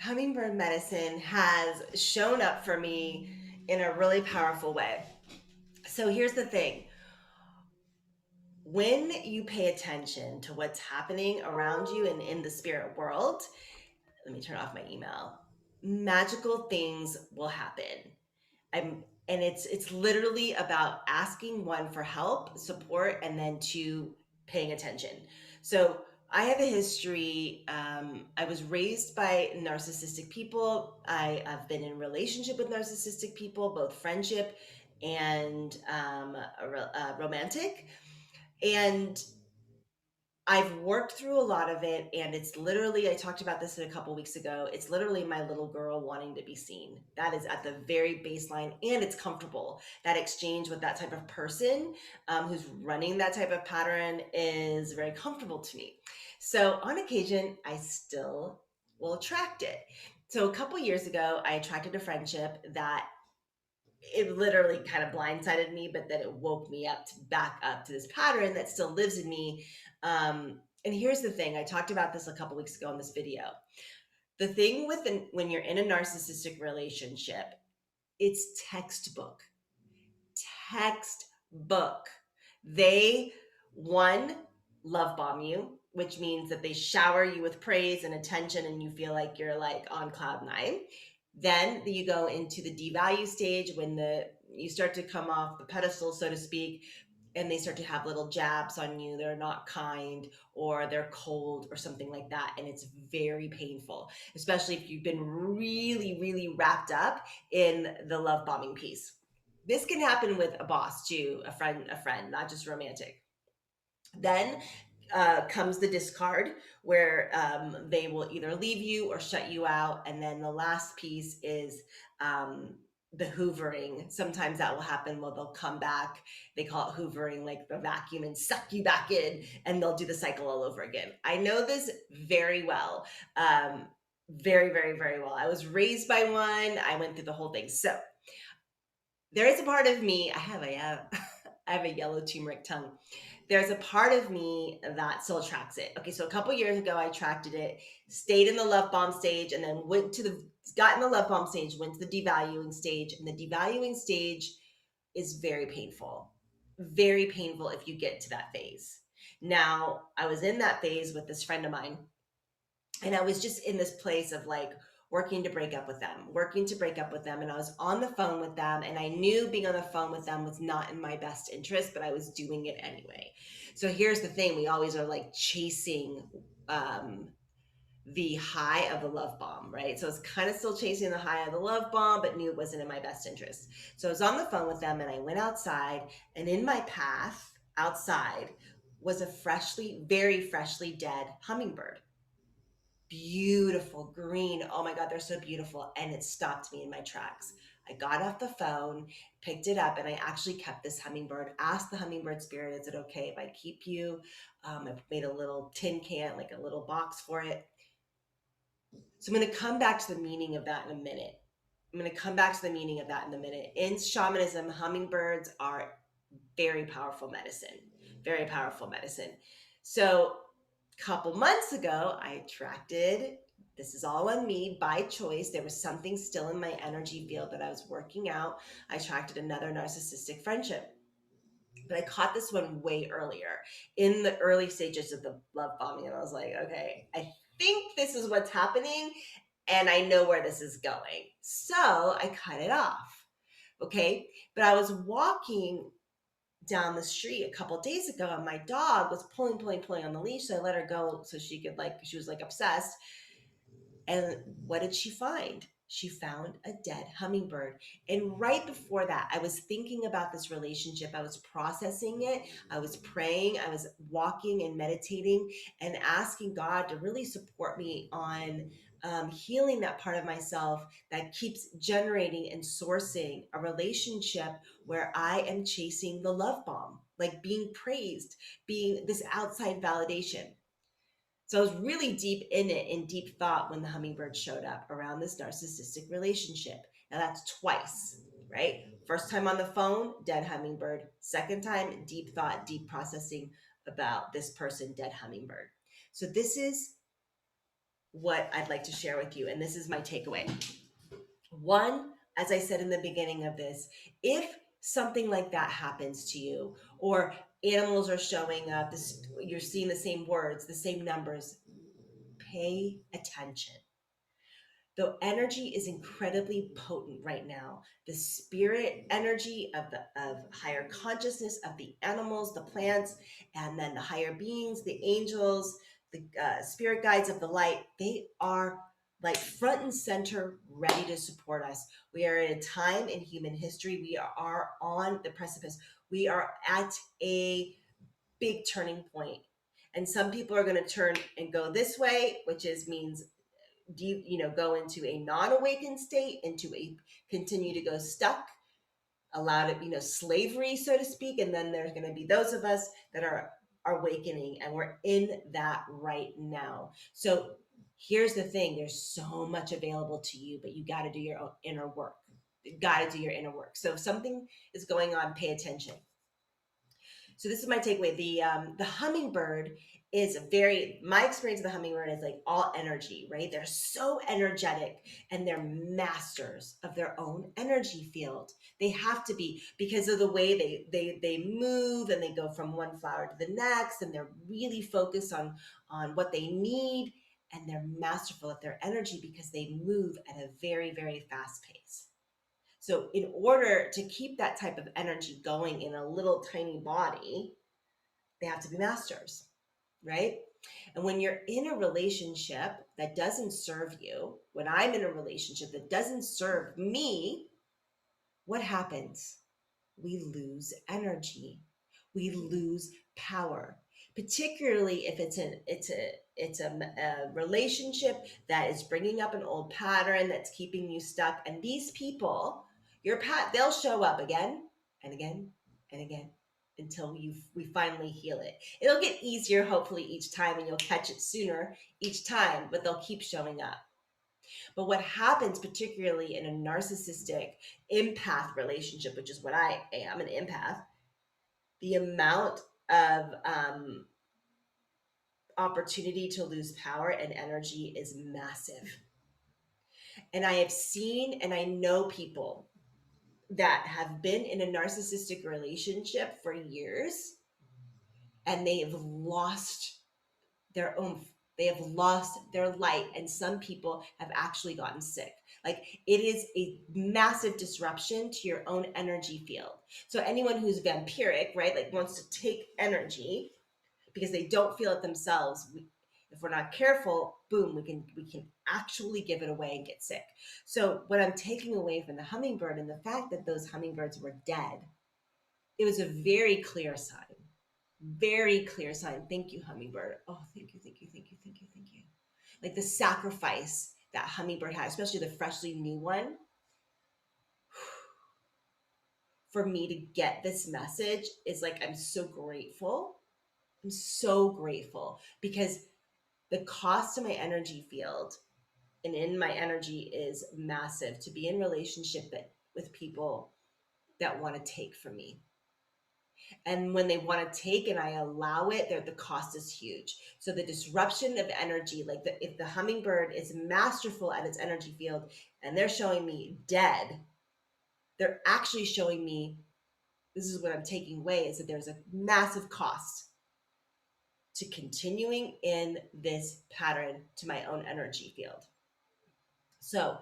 hummingbird medicine has shown up for me in a really powerful way. So here's the thing. When you pay attention to what's happening around you and in the spirit world, let me turn off my email. Magical things will happen. And it's literally about asking, one, for help, support, and then two, paying attention. So I have a history. I was raised by narcissistic people. I've been in relationship with narcissistic people, both friendship and romantic. And I've worked through a lot of it, and it's literally, I talked about this a couple weeks ago. It's literally my little girl wanting to be seen. That is at the very baseline, and it's comfortable. That exchange with that type of person who's running that type of pattern is very comfortable to me. So on occasion, I still will attract it. So a couple years ago, I attracted a friendship that it literally kind of blindsided me, but then it woke me up to back up to this pattern that still lives in me. And here's the thing, I talked about this a couple weeks ago in this video. The thing with when you're in a narcissistic relationship, it's textbook. They, one, love bomb you, which means that they shower you with praise and attention and you feel like you're like on cloud nine. Then you go into the devalue stage when you start to come off the pedestal, so to speak, and they start to have little jabs on you. They're not kind or they're cold or something like that. And it's very painful, especially if you've been really, really wrapped up in the love bombing piece. This can happen with a boss too, a friend, not just romantic. Then comes the discard, where they will either leave you or shut you out. And then the last piece is the hoovering. Sometimes that will happen where they'll come back. They call it hoovering, like the vacuum, and suck you back in, and they'll do the cycle all over again. I know this very well. Very, very, very well. I was raised by one. I went through the whole thing. So there is a part of me, I have I have a yellow turmeric tongue. There's a part of me that still attracts it. Okay, so a couple years ago, I attracted it, stayed in the love bomb stage, and then got in the love bomb stage, went to the devaluing stage, and the devaluing stage is very painful. Very painful if you get to that phase. Now, I was in that phase with this friend of mine, and I was just in this place of like working to break up with them, working to break up with them. And I was on the phone with them, and I knew being on the phone with them was not in my best interest, but I was doing it anyway. So here's the thing, we always are like chasing um, the high of the love bomb, right? So I was kind of still chasing the high of the love bomb, but knew it wasn't in my best interest. So I was on the phone with them, and I went outside, and in my path outside was a very freshly dead hummingbird. Beautiful green. Oh my God, they're so beautiful. And it stopped me in my tracks. I got off the phone, picked it up, and I actually kept this hummingbird. Asked the hummingbird spirit, is it okay if I keep you? I made a little tin can, like a little box for it. So I'm going to come back to the meaning of that in a minute. I'm going to come back to the meaning of that in a minute. In shamanism, hummingbirds are very powerful medicine. Very powerful medicine. So couple months ago, I attracted, this is all on me by choice. There was something still in my energy field that I was working out. I attracted another narcissistic friendship. But I caught this one way earlier in the early stages of the love bombing. And I was like, okay, I think this is what's happening. And I know where this is going. So I cut it off. Okay. But I was walking down the street a couple days ago, and my dog was pulling on the leash. So I let her go so she could, like, she was like obsessed. And what did she find? She found a dead hummingbird. And right before that, I was thinking about this relationship. I was processing it. I was praying. I was walking and meditating and asking God to really support me on healing that part of myself that keeps generating and sourcing a relationship where I am chasing the love bomb, like being praised, being this outside validation. So I was really deep in it, in deep thought, when the hummingbird showed up around this narcissistic relationship. Now that's twice, right? First time on the phone, dead hummingbird. Second time, deep thought, deep processing about this person, dead hummingbird. So this is what I'd like to share with you. And this is my takeaway. One, as I said in the beginning of this, if something like that happens to you, or animals are showing up, you're seeing the same words, the same numbers, pay attention. The energy is incredibly potent right now. The spirit energy of higher consciousness of the animals, the plants, and then the higher beings, the angels, the spirit guides of the light, they are like front and center, ready to support us. We are at a time in human history. We are on the precipice. We are at a big turning point. And some people are going to turn and go this way, which means go into a non-awakened state, into a continue to go stuck, allow it, slavery, so to speak. And then there's going to be those of us that are awakening, and we're in that right now. So here's the thing, there's so much available to you, but you got to do your own inner work. You got to do your inner work. So if something is going on, pay attention. So this is my takeaway. The hummingbird is my experience of the hummingbird is like all energy, right? They're so energetic, and they're masters of their own energy field. They have to be, because of the way they move, and they go from one flower to the next, and they're really focused on what they need, and they're masterful at their energy because they move at a very, very fast pace. So in order to keep that type of energy going in a little tiny body, they have to be masters, right? And when you're in a relationship that doesn't serve you, when I'm in a relationship that doesn't serve me, what happens? We lose energy. We lose power, particularly if it's a relationship that is bringing up an old pattern that's keeping you stuck. And these people, they'll show up again and again and again until we finally heal it. It'll get easier, hopefully, each time, and you'll catch it sooner each time, but they'll keep showing up. But what happens, particularly in a narcissistic empath relationship, which is what I am, an empath, the amount of opportunity to lose power and energy is massive. And I have seen and I know people that have been in a narcissistic relationship for years, and they have lost their own, they have lost their light, and some people have actually gotten sick. Like, it is a massive disruption to your own energy field. So anyone who's vampiric, right, like wants to take energy because they don't feel it themselves, if we're not careful, boom, we can actually give it away and get sick. So what I'm taking away from the hummingbird, and the fact that those hummingbirds were dead, it was a very clear sign. Very clear sign. Thank you, hummingbird. Oh, thank you, thank you, thank you, thank you, thank you. Like the sacrifice that hummingbird had, especially the freshly new one, for me to get this message is like, I'm so grateful. I'm so grateful, because the cost to my energy field and in my energy is massive to be in relationship with people that want to take from me. And when they want to take and I allow it, the cost is huge. So the disruption of energy, like if the hummingbird is masterful at its energy field and they're showing me dead, they're actually showing me, this is what I'm taking away, is that there's a massive cost to continuing in this pattern to my own energy field. So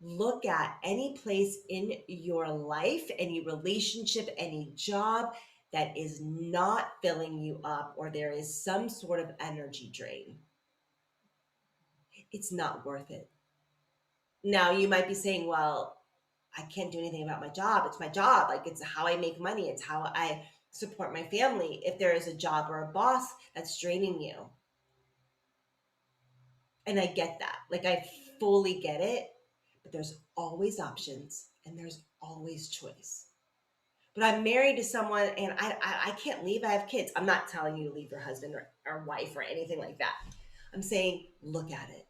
look at any place in your life, any relationship, any job that is not filling you up, or there is some sort of energy drain. It's not worth it. Now, you might be saying, well, I can't do anything about my job. It's my job. Like, it's how I make money. It's how I support my family. If there is a job or a boss that's draining you, and I get that, like, I fully get it, but there's always options and there's always choice. But I'm married to someone and I can't leave. I have kids. I'm not telling you to leave your husband or wife or anything like that. I'm saying, look at it.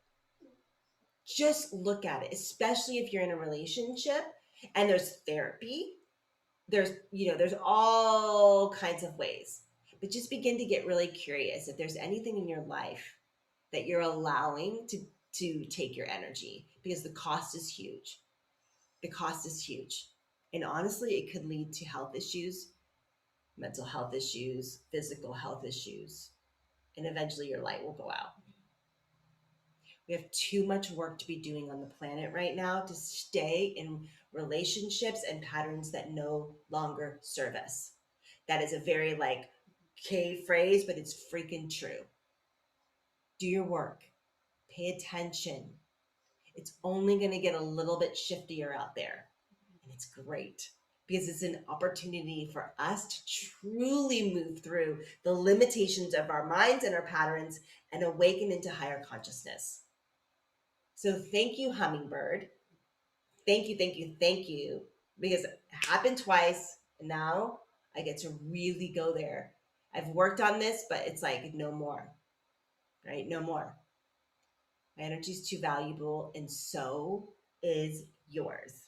Just look at it, especially if you're in a relationship and there's therapy. There's all kinds of ways. But just begin to get really curious if there's anything in your life that you're allowing to take your energy, because the cost is huge. The cost is huge. And honestly, it could lead to health issues, mental health issues, physical health issues, and eventually your light will go out. We have too much work to be doing on the planet right now to stay in relationships and patterns that no longer serve us. That is a very like K phrase, but it's freaking true. Do your work. Pay attention. It's only going to get a little bit shiftier out there. And it's great because it's an opportunity for us to truly move through the limitations of our minds and our patterns and awaken into higher consciousness. So thank you, Hummingbird. Thank you, thank you, thank you. Because it happened twice, and now I get to really go there. I've worked on this, but it's like no more, right? No more. My energy is too valuable, and so is yours.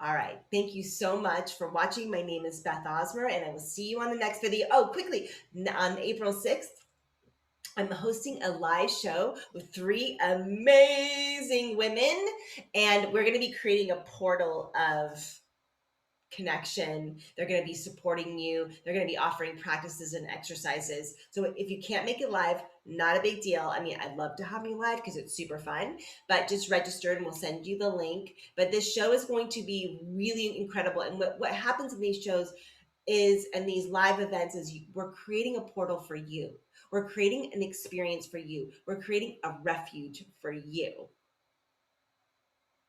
All right. Thank you so much for watching. My name is Beth Osmer, and I will see you on the next video. Oh, quickly, on April 6th, I'm hosting a live show with 3 amazing women, and we're going to be creating a portal of connection. They're going to be supporting you. They're going to be offering practices and exercises. So if you can't make it live, not a big deal. I mean, I'd love to have you live because it's super fun, but just register and we'll send you the link. But this show is going to be really incredible. And what happens in these shows is, and these live events, is we're creating a portal for you. We're creating an experience for you. We're creating a refuge for you.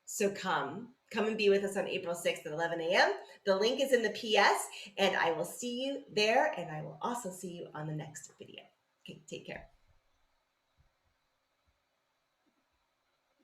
So come and be with us on April 6th at 11 a.m. The link is in the PS, and I will see you there, and I will also see you on the next video. Okay, take care.